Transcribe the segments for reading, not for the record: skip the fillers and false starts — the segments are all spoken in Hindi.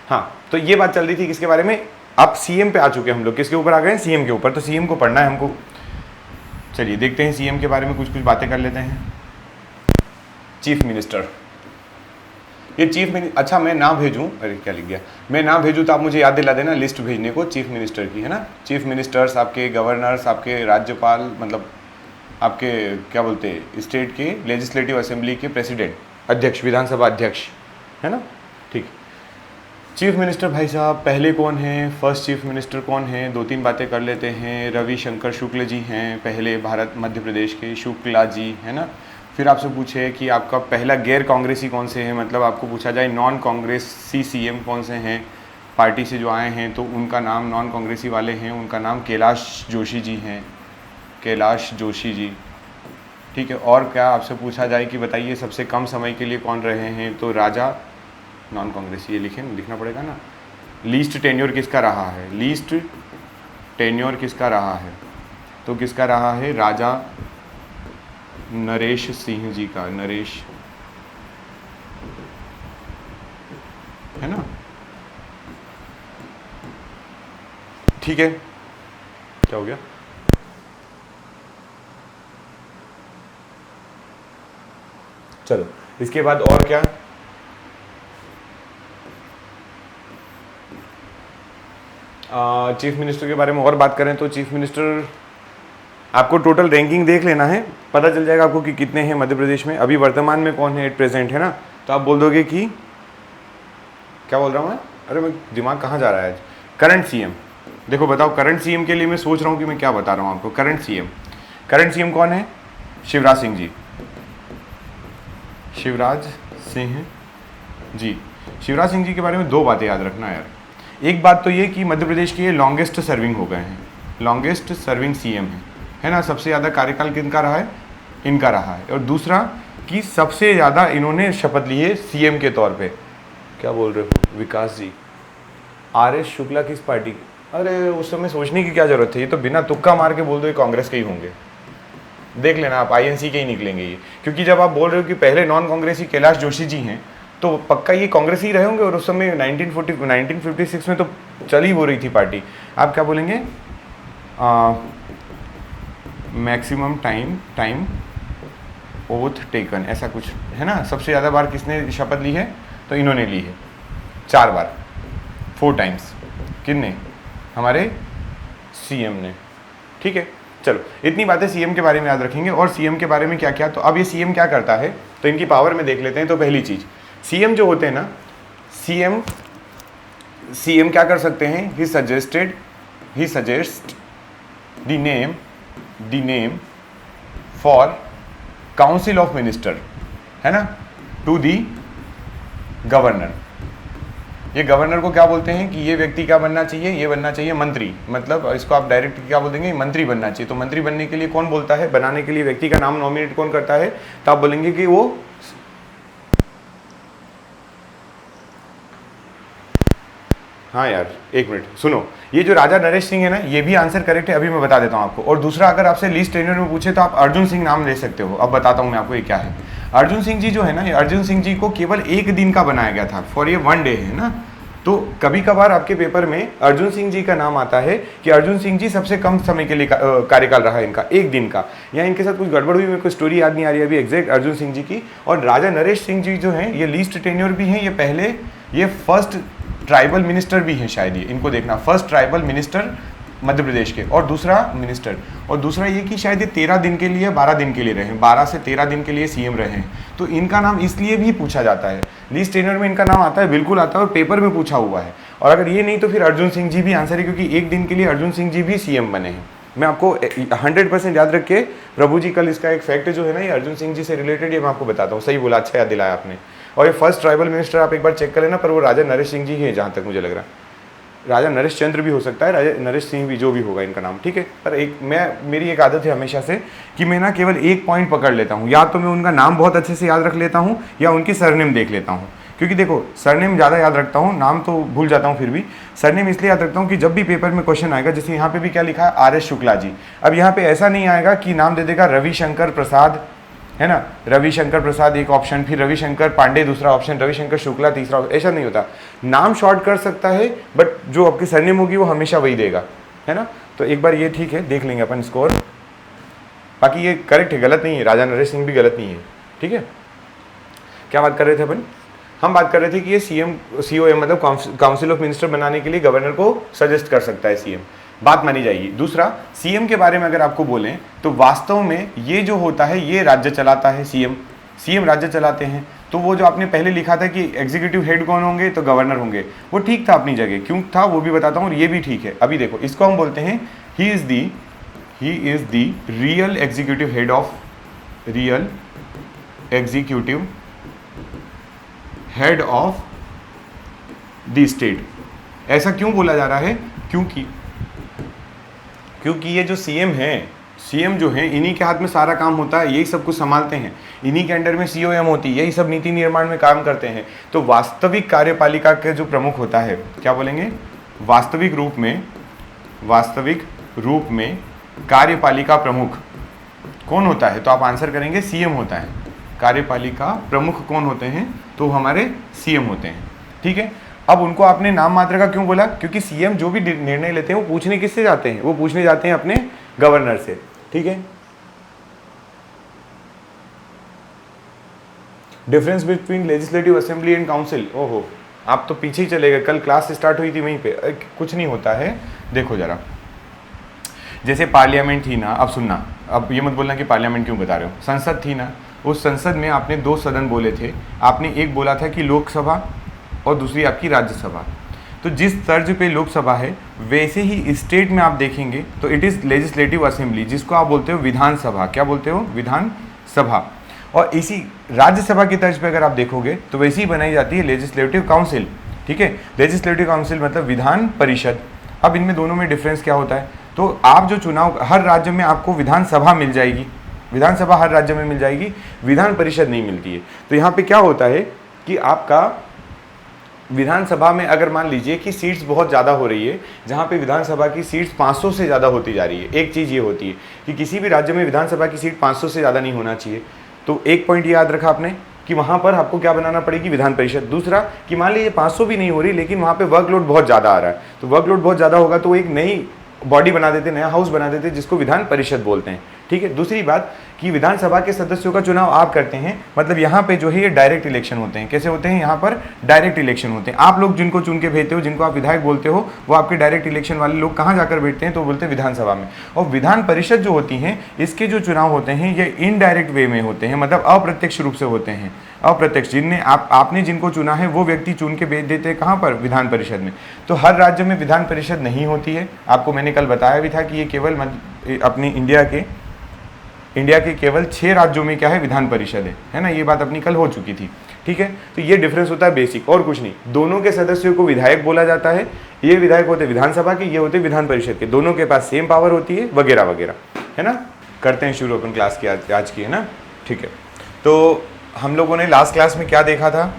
हाँ, तो ये बात चल रही थी किसके बारे में, अब सीएम पे आ चुके हैं हम लोग, किसके ऊपर आ गए हैं, सीएम के ऊपर। तो सीएम को पढ़ना है हमको। चलिए देखते हैं सीएम के बारे में कुछ कुछ बातें कर लेते हैं। चीफ मिनिस्टर, ये चीफ मिनिस्टर, अच्छा मैं ना भेजूं, अरे क्या लिख गया, मैं ना भेजूं तो आप मुझे याद दिला देना लिस्ट भेजने को चीफ मिनिस्टर की, है ना। चीफ मिनिस्टर्स आपके गवर्नर्स, आपके राज्यपाल, मतलब आपके क्या बोलते हैं स्टेट के लेजिस्लेटिव असेंबली के प्रेसिडेंट, अध्यक्ष, विधानसभा अध्यक्ष, है ना। ठीक, चीफ मिनिस्टर भाई साहब पहले कौन है, फर्स्ट चीफ मिनिस्टर कौन है, दो तीन बातें कर लेते हैं। रविशंकर शुक्ल जी हैं पहले, भारत मध्य प्रदेश के शुक्ला जी, है ना। फिर आपसे पूछे कि आपका पहला गैर कांग्रेसी कौन से हैं, मतलब आपको पूछा जाए नॉन कांग्रेसी सीएम कौन से हैं पार्टी से जो आए हैं, तो उनका नाम, नॉन कांग्रेसी वाले हैं, उनका नाम कैलाश जोशी जी हैं, कैलाश जोशी जी। ठीक है, और क्या आपसे पूछा जाए कि बताइए सबसे कम समय के लिए कौन रहे हैं, तो राजा, नॉन कांग्रेसी, ये लिखना पड़ेगा ना। लीस्ट टेन्योर किसका रहा है, लीस्ट टेन्योर किसका रहा है, तो किसका रहा है, राजा नरेश सिंह जी का, नरेश, है ना। ठीक है, क्या हो गया, चलो इसके बाद और क्या, चीफ मिनिस्टर के बारे में और बात करें तो चीफ मिनिस्टर आपको टोटल रैंकिंग देख लेना है, पता चल जाएगा आपको कि कितने हैं मध्य प्रदेश में, अभी वर्तमान में कौन है एट प्रेजेंट, है ना। तो आप बोल दोगे कि क्या बोल रहा हूँ मैं, अरे मैं दिमाग कहाँ जा रहा है आज, करंट सीएम। देखो बताओ, करंट सीएम के लिए मैं सोच रहा हूँ कि मैं क्या बता रहा हूँ आपको। करंट सीएम कौन है, शिवराज सिंह जी, शिवराज सिंह जी। शिवराज सिंह जी के बारे में दो बातें याद रखना यार। एक बात तो ये कि मध्य प्रदेश के ये लॉन्गेस्ट सर्विंग हो गए हैं, लॉन्गेस्ट सर्विंग सीएम है ना। सबसे ज़्यादा कार्यकाल किनका रहा है, इनका रहा है। और दूसरा कि सबसे ज़्यादा इन्होंने शपथ ली है सीएम के तौर पे। क्या बोल रहे हो विकास जी, आर.एस. शुक्ला किस पार्टी की, अरे उस समय सोचने की क्या जरूरत है, ये तो बिना तुक्का मार के बोल दो ये कांग्रेस के ही होंगे, देख लेना आप, आईएनसी के ही निकलेंगे ये। क्योंकि जब आप बोल रहे हो कि पहले नॉन कांग्रेसी कैलाश जोशी जी हैं, तो पक्का ये कांग्रेस ही रहे होंगे। और उस समय 1956 में तो चल ही हो रही थी पार्टी। आप क्या बोलेंगे, मैक्सिमम टाइम ओथ टेकन, ऐसा कुछ है ना। सबसे ज़्यादा बार किसने शपथ ली है, तो इन्होंने ली है 4 बार, 4 टाइम्स। किसने, हमारे सीएम ने। ठीक है, चलो इतनी बातें सीएम के बारे में याद रखेंगे। और सीएम के बारे में क्या क्या, तो अब ये सीएम क्या करता है, तो इनकी पावर में देख लेते हैं। तो पहली चीज़, सीएम जो होते हैं ना, सीएम क्या कर सकते हैं, he suggest the name for council of minister, है ना, टू दी गवर्नर। ये गवर्नर को क्या बोलते हैं कि ये व्यक्ति क्या बनना चाहिए, ये बनना चाहिए मंत्री, मतलब इसको आप डायरेक्ट क्या बोल देंगे, मंत्री बनना चाहिए। तो मंत्री बनने के लिए कौन बोलता है, बनाने के लिए व्यक्ति का नाम नॉमिनेट कौन करता है, तो आप बोलेंगे कि वो, हाँ यार एक मिनट सुनो, ये जो राजा नरेश सिंह है ना, ये भी आंसर करेक्ट है, अभी मैं बता देता हूँ आपको। और दूसरा, अगर आपसे लीस्ट टेन्योर में पूछे तो आप अर्जुन सिंह नाम ले सकते हो। अब बताता हूँ मैं आपको ये क्या है। अर्जुन सिंह जी जो है ना, ये अर्जुन सिंह जी को केवल 1 दिन का बनाया गया था, फॉर ये 1 डे है ना। तो कभी कभार आपके पेपर में अर्जुन सिंह जी का नाम आता है कि अर्जुन सिंह जी सबसे कम समय के लिए कार्यकाल रहा है इनका, 1 दिन का। या इनके साथ कुछ गड़बड़ हुई, मेरे को स्टोरी याद नहीं आ रही अभी एग्जैक्ट अर्जुन सिंह जी की। और राजा नरेश सिंह जी जो हैं, ये लीस्ट टेन्योर भी हैं, ये फर्स्ट ट्राइबल मिनिस्टर भी हैं शायद, ये इनको देखना, first tribal minister Madhya Pradesh के। और दूसरा ये कि शायद ये 13 दिन के लिए, 12 दिन के लिए रहे, 12 से 13 दिन के लिए सीएम रहे हैं। तो इनका नाम इसलिए भी पूछा जाता है, लीस्ट टेन्योर में इनका नाम आता है, बिल्कुल आता है, और पेपर में पूछा हुआ है। और अगर ये नहीं तो फिर अर्जुन सिंह जी भी आंसर है, क्योंकि 1 दिन के लिए अर्जुन सिंह जी भी सीएम बने हैं। मैं आपको 100% याद रख के, प्रभु जी कल इसका एक फैक्ट जो है ना, ये अर्जुन सिंह जी से रिलेटेड, ये मैं आपको बताता हूँ। सही बोला, अच्छा याद दिलाया आपने। और ये फर्स्ट ट्राइबल मिनिस्टर आप एक बार चेक कर लेना, पर वो राजा नरेश सिंह जी है जहाँ तक मुझे लग रहा है। राजा नरेश चंद्र भी हो सकता है, राजा नरेश सिंह भी, जो भी होगा इनका नाम, ठीक है। पर मेरी एक आदत है हमेशा से कि मैं ना केवल एक पॉइंट पकड़ लेता हूँ, या तो मैं उनका नाम बहुत अच्छे से याद रख लेता हूँ या उनकी सरनेम देख लेता हूँ। क्योंकि देखो सरनेम ज़्यादा याद रखता हूँ, नाम तो भूल जाता हूँ, फिर भी सरनेम इसलिए याद रखता हूँ कि जब भी पेपर में क्वेश्चन आएगा, जैसे यहाँ पे भी क्या लिखा है, आर.एस. शुक्ला जी। अब यहाँ पे ऐसा नहीं आएगा कि नाम दे देगा रविशंकर प्रसाद, है ना, रविशंकर प्रसाद एक ऑप्शन, फिर रविशंकर पांडे दूसरा ऑप्शन, रविशंकर शुक्ला तीसरा, ऐसा नहीं होता। नाम शॉर्ट कर सकता है बट जो आपकी सरनेम होगी वो हमेशा वही देगा, है ना। तो एक बार ये ठीक है, देख लेंगे अपन स्कोर। बाकी ये करेक्ट है, गलत नहीं है, राजा नरेश सिंह भी गलत नहीं है, ठीक है। क्या बात कर रहे थे अपन? हम बात कर रहे थे कि ये COM मतलब काउंसिल ऑफ मिनिस्टर बनाने के लिए गवर्नर को सजेस्ट कर सकता है CM, बात मानी जाएगी। दूसरा, CM के बारे में अगर आपको बोलें तो वास्तव में ये जो होता है ये राज्य चलाता है, CM राज्य चलाते हैं। तो वो जो आपने पहले लिखा था कि एग्जीक्यूटिव हेड कौन होंगे तो गवर्नर होंगे, वो ठीक था अपनी जगह, क्यों था वो भी बताता हूँ, और ये भी ठीक है। अभी देखो, इसको हम बोलते हैं he is the real executive head of the state. ऐसा क्यों बोला जा रहा है? क्योंकि ये जो CM जो है इन्हीं के हाथ में सारा काम होता है, यही सब कुछ संभालते हैं, इन्हीं के अंडर में COM होती है, यही सब नीति निर्माण में काम करते हैं। तो वास्तविक कार्यपालिका के जो प्रमुख होता है, क्या बोलेंगे, वास्तविक रूप में कार्यपालिका प्रमुख कौन होता है? तो आप आंसर करेंगे CM होता है। कार्यपालिका प्रमुख कौन होते हैं? तो हमारे CM होते हैं, ठीक है। अब उनको आपने नाम मात्र का क्यों बोला? क्योंकि CM जो भी निर्णय लेते हैं वो पूछने किससे जाते हैं? वो पूछने जाते हैं अपने गवर्नर से, ठीक है। Difference between legislative assembly and council, ओहो आप तो पीछे ही चले गए, कल क्लास स्टार्ट हुई थी वहीं पे। कुछ नहीं होता है, देखो जरा, जैसे पार्लियामेंट थी ना, अब सुनना, अब ये मत बोलना कि पार्लियामेंट क्यों बता रहे हो, संसद थी ना, उस संसद में आपने 2 सदन बोले थे, आपने एक बोला था कि लोकसभा और दूसरी आपकी राज्यसभा। तो जिस तर्ज पे लोकसभा है वैसे ही स्टेट में आप देखेंगे तो इट इज़ लेजिस्लेटिव असेंबली, जिसको आप बोलते हो विधानसभा। क्या बोलते हो? विधानसभा। और इसी राज्यसभा की तर्ज पे अगर आप देखोगे तो वैसी ही बनाई जाती है लेजिस्लेटिव काउंसिल, ठीक है। लेजिस्लेटिव काउंसिल मतलब विधान परिषद। अब इनमें दोनों में डिफरेंस क्या होता है? तो आप जो चुनाव, हर राज्य में आपको विधानसभा मिल जाएगी, विधानसभा हर राज्य में मिल जाएगी, विधान परिषद नहीं मिलती है। तो यहाँ पे क्या होता है कि आपका विधानसभा में अगर मान लीजिए कि सीट्स बहुत ज़्यादा हो रही है, जहाँ पे विधानसभा की सीट्स 500 से ज़्यादा होती जा रही है, एक चीज़ ये होती है कि किसी भी राज्य में विधानसभा की सीट 500 से ज़्यादा नहीं होना चाहिए। तो एक पॉइंट याद रखा आपने कि वहाँ पर आपको क्या बनाना पड़ेगी? विधान परिषद। दूसरा कि मान लीजिए 500 भी नहीं हो रही लेकिन वहाँ पे वर्कलोड बहुत ज़्यादा आ रहा है, तो वर्कलोड बहुत ज़्यादा होगा तो एक नई बॉडी बना देते, नया हाउस बना देते जिसको विधान परिषद बोलते हैं, ठीक है। दूसरी बात कि विधानसभा के सदस्यों का चुनाव आप करते हैं, मतलब यहाँ पे जो है ये डायरेक्ट इलेक्शन होते हैं। कैसे होते हैं? यहाँ पर डायरेक्ट इलेक्शन होते हैं। आप लोग जिनको चुन के भेजते हो, जिनको आप विधायक बोलते हो, वो आपके डायरेक्ट इलेक्शन वाले लोग कहाँ जाकर बैठते हैं? तो बोलते हैं विधानसभा में। और विधान परिषद जो होती हैं, इसके जो चुनाव होते हैं ये इनडायरेक्ट वे में होते हैं, मतलब अप्रत्यक्ष रूप से होते हैं। अप्रत्यक्ष, जिनने आपने जिनको चुना है वो व्यक्ति चुन के भेज देते हैं कहाँ पर? विधान परिषद में। तो हर राज्य में विधान परिषद नहीं होती है। आपको मैंने कल बताया भी था कि ये केवल अपनी इंडिया के केवल 6 राज्यों में क्या है? विधान परिषद है ना। ये बात अपनी कल हो चुकी थी, ठीक है। तो ये डिफरेंस होता है बेसिक, और कुछ नहीं। दोनों के सदस्यों को विधायक बोला जाता है। ये विधायक होते विधानसभा के, ये होते विधान परिषद के, दोनों के पास सेम पावर होती है, वगैरह वगैरह, है ना। करते हैं शुरू अपन क्लास की आज की, है ना, ठीक है। तो हम लोगों ने लास्ट क्लास में क्या देखा था?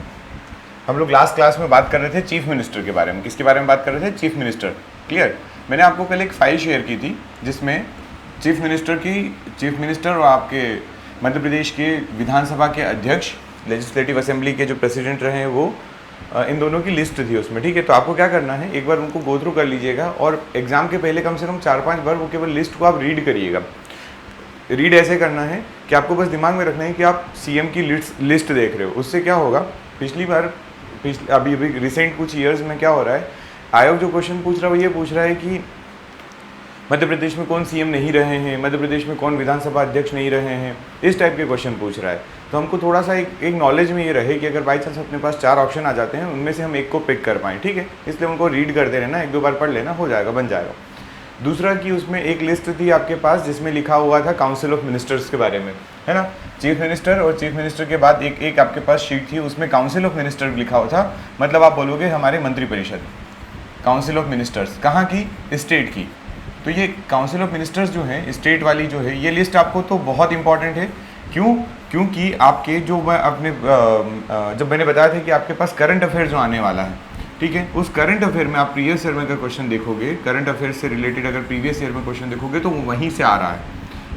हम लोग लास्ट क्लास में बात कर रहे थे चीफ मिनिस्टर के बारे में। किसके बारे में बात कर रहे थे? Chief minister. क्लियर? मैंने आपको कल एक फाइल शेयर की थी जिसमें चीफ मिनिस्टर और आपके मध्य प्रदेश के विधानसभा के अध्यक्ष, लेजिस्लेटिव असेंबली के जो प्रेसिडेंट रहे हैं वो, इन दोनों की लिस्ट थी उसमें, ठीक है। तो आपको क्या करना है, एक बार उनको गो थ्रू कर लीजिएगा और एग्जाम के पहले कम से कम 4-5 बार वो केवल लिस्ट को आप रीड करिएगा। रीड ऐसे करना है कि आपको बस दिमाग में रखना है कि आप CM की लिस्ट देख रहे हो। उससे क्या होगा, अभी रिसेंट कुछ ईयर्स में क्या हो रहा है, आयोग जो क्वेश्चन पूछ रहा है वो ये पूछ रहा है कि मध्य प्रदेश में कौन CM नहीं रहे हैं, मध्य प्रदेश में कौन विधानसभा अध्यक्ष नहीं रहे हैं, इस टाइप के क्वेश्चन पूछ रहा है। तो हमको थोड़ा सा एक नॉलेज में ये रहे कि अगर बाई चांस अपने पास 4 ऑप्शन आ जाते हैं उनमें से हम एक को पिक कर पाएँ, ठीक है। इसलिए उनको रीड करते रहना, 1-2 बार पढ़ लेना, हो जाएगा, बन जाएगा। दूसरा कि उसमें एक लिस्ट थी आपके पास जिसमें लिखा हुआ था काउंसिल ऑफ मिनिस्टर्स के बारे में, है ना। चीफ मिनिस्टर और चीफ मिनिस्टर के बाद एक आपके पास शीट थी, उसमें काउंसिल ऑफ मिनिस्टर लिखा हुआ था, मतलब आप बोलोगे हमारे मंत्रिपरिषद। काउंसिल ऑफ मिनिस्टर्स कहाँ की? स्टेट की। तो ये काउंसिल ऑफ मिनिस्टर्स जो है, स्टेट वाली जो है, ये लिस्ट आपको तो बहुत इंपॉर्टेंट है। क्यों? क्योंकि आपके जो मैं अपने जब मैंने बताया था कि आपके पास करंट अफेयर जो आने वाला है, ठीक है, उस करंट अफेयर में आप प्रीवियस ईयर में अगर क्वेश्चन देखोगे, करंट अफेयर से रिलेटेड अगर प्रीवियस ईयर में क्वेश्चन देखोगे तो वो वहीं से आ रहा है।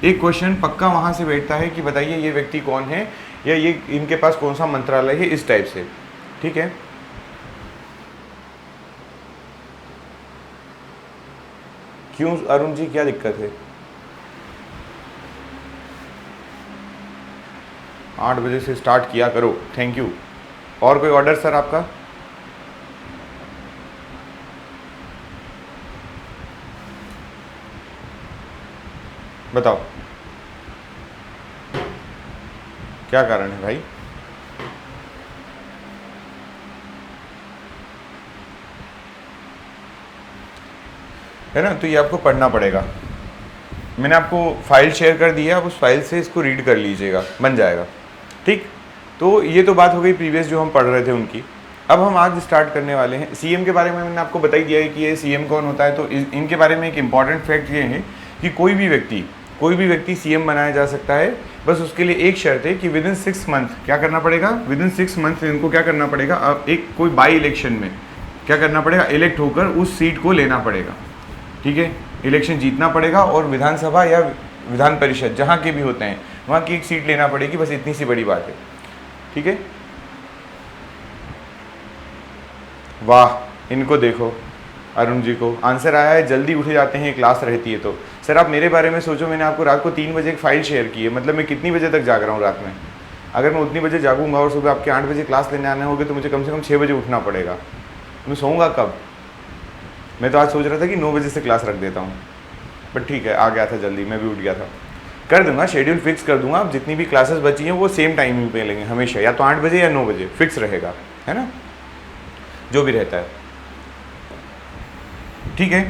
एक क्वेश्चन पक्का वहाँ से बैठता है कि बताइए ये व्यक्ति कौन है, या ये इनके पास कौन सा मंत्रालय है, इस टाइप से, ठीक है। क्यों अरुण जी, क्या दिक्कत है? 8 बजे से स्टार्ट किया करो, थैंक यू। और कोई ऑर्डर सर आपका? बताओ क्या कारण है भाई? है ना, तो ये आपको पढ़ना पड़ेगा। मैंने आपको फाइल शेयर कर दी है, आप उस फाइल से इसको रीड कर लीजिएगा, बन जाएगा। ठीक, तो ये तो बात हो गई प्रीवियस जो हम पढ़ रहे थे उनकी। अब हम आज स्टार्ट करने वाले हैं सीएम के बारे में। मैंने आपको बता ही दिया है कि ये सीएम कौन होता है। तो इनके बारे में एक इम्पॉर्टेंट फैक्ट ये है कि कोई भी व्यक्ति सीएम बनाया जा सकता है। बस उसके लिए एक शर्त है कि विद इन 6 मंथ क्या करना पड़ेगा, विद इन 6 मंथ इनको क्या करना पड़ेगा, अब एक कोई बाई इलेक्शन में क्या करना पड़ेगा, इलेक्ट होकर उस सीट को लेना पड़ेगा। ठीक है, इलेक्शन जीतना पड़ेगा और विधानसभा या विधान परिषद जहाँ के भी होते हैं वहाँ की एक सीट लेना पड़ेगी, बस इतनी सी बड़ी बात है। ठीक है, वाह, इनको देखो, अरुण जी को आंसर आया है, जल्दी उठे जाते हैं, क्लास रहती है तो। सर आप मेरे बारे में सोचो, मैंने आपको रात को 3 बजे एक फाइल शेयर की है, मतलब मैं कितनी बजे तक जाग रहा हूँ रात में। अगर मैं उतनी बजे जागूंगा और सुबह आपके 8 बजे क्लास लेने आने होगे तो मुझे कम से कम 6 बजे उठना पड़ेगा। मैं सोऊंगा कब? मैं तो आज सोच रहा था कि 9 बजे से क्लास रख देता हूँ, बट ठीक है, आ गया था जल्दी, मैं भी उठ गया था। कर दूंगा, शेड्यूल फिक्स कर दूंगा। अब जितनी भी क्लासेस बची हैं वो सेम टाइमिंग पे लेंगे हमेशा, या तो 8 बजे या 9 बजे फिक्स रहेगा, है ना, जो भी रहता है। ठीक है,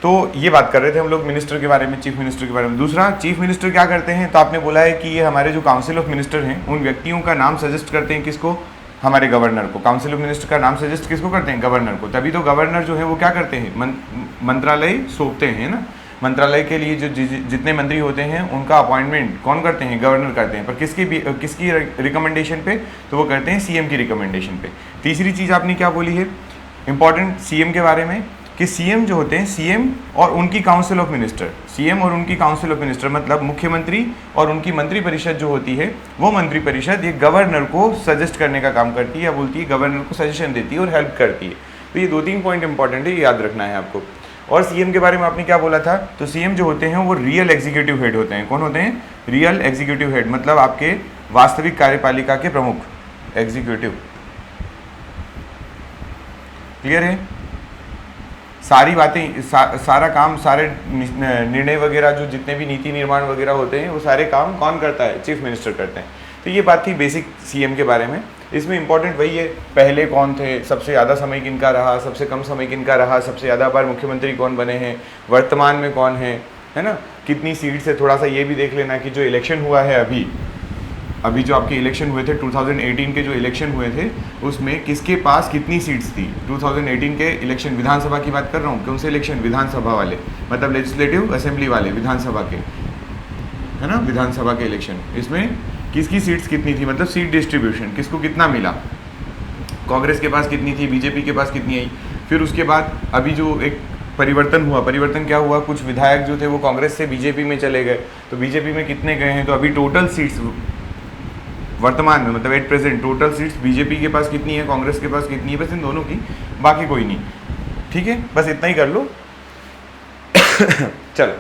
तो ये बात कर रहे थे हम लोग मिनिस्टर के बारे में, चीफ मिनिस्टर के बारे में। दूसरा, चीफ मिनिस्टर क्या करते हैं, तो आपने बोला है कि ये हमारे जो काउंसिल ऑफ मिनिस्टर हैं उन व्यक्तियों का नाम सजेस्ट करते हैं, किसको, हमारे गवर्नर को। काउंसिल ऑफ मिनिस्टर का नाम सजेस्ट किसको करते हैं, गवर्नर को। तभी तो गवर्नर जो है वो क्या करते हैं, मंत्रालय सौंपते हैं ना। मंत्रालय के लिए जो जितने मंत्री होते हैं उनका अपॉइंटमेंट कौन करते हैं, गवर्नर करते हैं। पर किसकी रिकमेंडेशन पे, तो वो करते हैं सीएम की रिकमेंडेशन पे। तीसरी चीज़ आपने क्या बोली है इंपॉर्टेंट सीएम के बारे में, कि सीएम जो होते हैं, सीएम और उनकी काउंसिल ऑफ मिनिस्टर, सीएम और उनकी काउंसिल ऑफ मिनिस्टर मतलब मुख्यमंत्री और उनकी मंत्री परिषद जो होती है, वो मंत्री परिषद ये गवर्नर को सजेस्ट करने का काम करती है, या बोलती है गवर्नर को सजेशन देती है और हेल्प करती है। तो ये 2-3 पॉइंट इंपॉर्टेंट है, ये याद रखना है आपको। और सीएम के बारे में आपने क्या बोला था, तो सीएम जो होते हैं वो रियल एग्जीक्यूटिव हेड होते हैं। कौन होते हैं, रियल एग्जीक्यूटिव हेड, मतलब आपके वास्तविक कार्यपालिका के प्रमुख, एग्जीक्यूटिव। क्लियर है, सारी बातें सारा काम, सारे निर्णय वगैरह जो जितने भी नीति निर्माण वगैरह होते हैं वो सारे काम कौन करता है, चीफ मिनिस्टर करते हैं। तो ये बात थी बेसिक सीएम के बारे में। इसमें इंपॉर्टेंट वही है, पहले कौन थे, सबसे ज़्यादा समय किनका रहा, सबसे कम समय किनका रहा, सबसे ज़्यादा बार मुख्यमंत्री कौन बने हैं, वर्तमान में कौन है ना, कितनी सीट से। थोड़ा सा ये भी देख लेना कि जो इलेक्शन हुआ है अभी जो आपके इलेक्शन हुए थे 2018 के जो इलेक्शन हुए थे उसमें किसके पास कितनी सीट्स थी। 2018 के इलेक्शन, विधानसभा की बात कर रहा हूँ, कौन से इलेक्शन, विधानसभा वाले, मतलब लेजिस्लेटिव असेंबली वाले, विधानसभा के, है ना, विधानसभा के इलेक्शन। इसमें किसकी सीट्स कितनी थी, मतलब सीट डिस्ट्रीब्यूशन किसको कितना मिला, कांग्रेस के पास कितनी थी, बीजेपी के पास कितनी आई। फिर उसके बाद अभी जो एक परिवर्तन हुआ, परिवर्तन क्या हुआ, कुछ विधायक जो थे वो कांग्रेस से बीजेपी में चले गए, तो बीजेपी में कितने गए हैं, तो अभी टोटल सीट्स वर्तमान में, मतलब at present total seats BJP के पास कितनी है, कांग्रेस के पास कितनी है, बस इन दोनों की, बाकी कोई नहीं। ठीक है, बस इतना ही कर लो। चलो,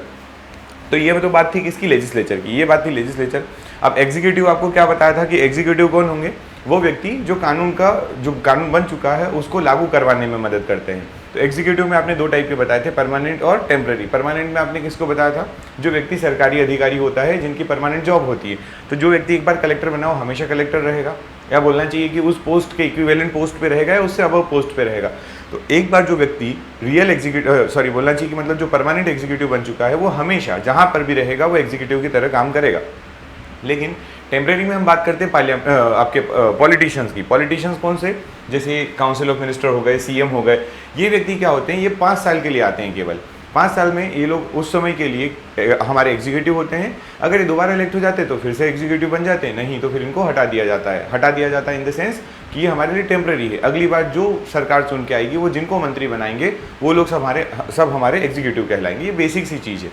तो ये तो बात थी किसकी, लेजिस्लेचर की, ये बात थी लेजिस्लेचर। अब एग्जीक्यूटिव आपको क्या बताया था कि एग्जीक्यूटिव कौन होंगे, वो व्यक्ति जो कानून बन चुका है उसको लागू करवाने में मदद करते हैं। तो एग्जीक्यूटिव में आपने 2 टाइप के बताए थे, परमानेंट और टेम्पररी। परमानेंट में आपने किसको बताया था, जो व्यक्ति सरकारी अधिकारी होता है जिनकी परमानेंट जॉब होती है। तो जो व्यक्ति एक बार कलेक्टर बना वो हमेशा कलेक्टर रहेगा, या बोलना चाहिए कि उस पोस्ट के इक्विवेलेंट पोस्ट पे रहेगा या उससे अबव पोस्ट पे रहेगा। तो एक बार जो व्यक्ति रियल एग्जीक्यूटिव बोलना चाहिए कि मतलब जो परमानेंट एग्जीक्यूटिव बन चुका है वो हमेशा जहाँ पर भी रहेगा वो एग्जीक्यूटिव की तरह काम करेगा। लेकिन टेम्परेरी में हम बात करते हैं आपके पॉलिटिशियंस की। पॉलिटिशियंस कौन से, जैसे काउंसिल ऑफ मिनिस्टर हो गए, सीएम हो गए, ये व्यक्ति क्या होते हैं, ये 5 साल के लिए आते हैं केवल। 5 साल में ये लोग उस समय के लिए हमारे एग्जीक्यूटिव होते हैं। अगर ये दोबारा इलेक्ट हो जाते तो फिर से एग्जीक्यूटिव बन जाते हैं, नहीं तो फिर इनको हटा दिया जाता है इन द सेंस कि ये हमारे लिए टेम्परेरी है। अगली बार जो सरकार चुन के आएगी वो जिनको मंत्री बनाएंगे वो लोग सब हमारे एग्जीक्यूटिव कहलाएंगे। ये बेसिक सी चीज़ है।